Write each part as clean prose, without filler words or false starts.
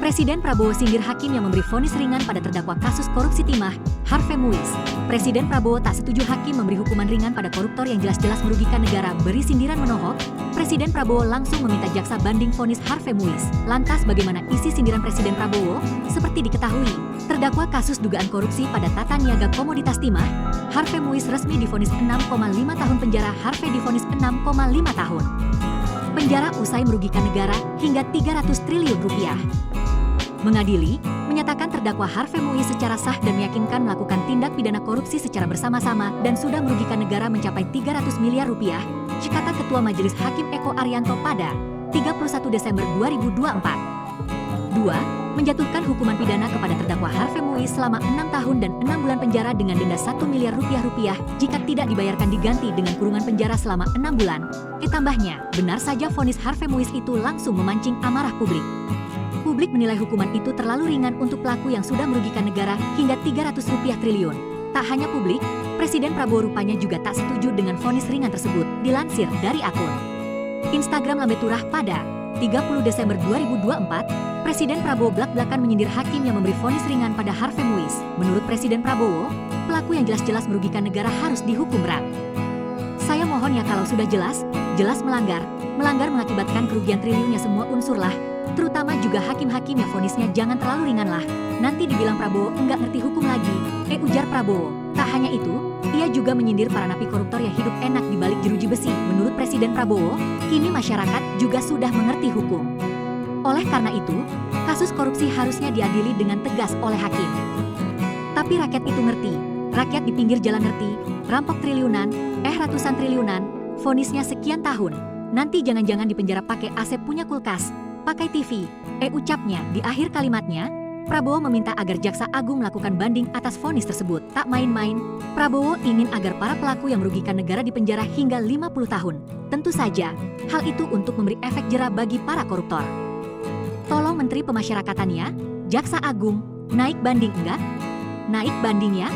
Presiden Prabowo sindir hakim yang memberi vonis ringan pada terdakwa kasus korupsi timah, Harvey Muiz. Presiden Prabowo tak setuju hakim memberi hukuman ringan pada koruptor yang jelas-jelas merugikan negara, beri sindiran menohok. Presiden Prabowo langsung meminta jaksa banding vonis Harvey Muiz. Lantas bagaimana isi sindiran Presiden Prabowo? Seperti diketahui, terdakwa kasus dugaan korupsi pada tata niaga komoditas timah, Harvey Muiz resmi divonis 6,5 tahun penjara. Harvey divonis 6,5 tahun penjara usai merugikan negara hingga 300 triliun rupiah. Mengadili, menyatakan terdakwa Harvey Muiz secara sah dan meyakinkan melakukan tindak pidana korupsi secara bersama-sama dan sudah merugikan negara mencapai 300 miliar rupiah, kata Ketua Majelis Hakim Eko Arianto pada 31 Desember 2024. 2. Menjatuhkan hukuman pidana kepada terdakwa Harvey Muiz selama 6 tahun dan 6 bulan penjara dengan denda 1 miliar rupiah jika tidak dibayarkan diganti dengan kurungan penjara selama 6 bulan. Tambahnya, benar saja vonis Harvey Muiz itu langsung memancing amarah publik. Publik menilai hukuman itu terlalu ringan untuk pelaku yang sudah merugikan negara hingga 300 rupiah triliun. Tak hanya publik, Presiden Prabowo rupanya juga tak setuju dengan vonis ringan tersebut, dilansir dari akun Instagram Lambe Turah pada 30 Desember 2024, Presiden Prabowo blak-blakan menyindir hakim yang memberi vonis ringan pada Harvey Muiz. Menurut Presiden Prabowo, pelaku yang jelas-jelas merugikan negara harus dihukum berat. Saya mohon ya kalau sudah jelas melanggar mengakibatkan kerugian triliunnya semua unsur lah, terutama juga hakim-hakim yang vonisnya jangan terlalu ringan lah. Nanti dibilang Prabowo enggak ngerti hukum lagi, ujar Prabowo. Tak hanya itu, ia juga menyindir para napi koruptor yang hidup enak di balik jeruji besi. Menurut Presiden Prabowo, kini masyarakat juga sudah mengerti hukum. Oleh karena itu, kasus korupsi harusnya diadili dengan tegas oleh hakim. Tapi rakyat itu ngerti, rakyat di pinggir jalan ngerti, rampok triliunan, ratusan triliunan, vonisnya sekian tahun. Nanti jangan-jangan dipenjara pakai AC punya kulkas, pakai TV, ucapnya. Di akhir kalimatnya, Prabowo meminta agar Jaksa Agung melakukan banding atas vonis tersebut. Tak main-main, Prabowo ingin agar para pelaku yang merugikan negara dipenjara hingga 50 tahun. Tentu saja, hal itu untuk memberi efek jera bagi para koruptor. Tolong Menteri Pemasyarakatan ya, Jaksa Agung, naik banding enggak? Naik banding ya?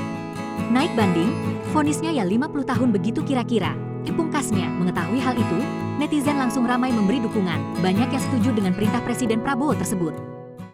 Naik banding, vonisnya ya 50 tahun begitu kira-kira. Pungkasnya, mengetahui hal itu, netizen langsung ramai memberi dukungan. Banyak yang setuju dengan perintah Presiden Prabowo tersebut.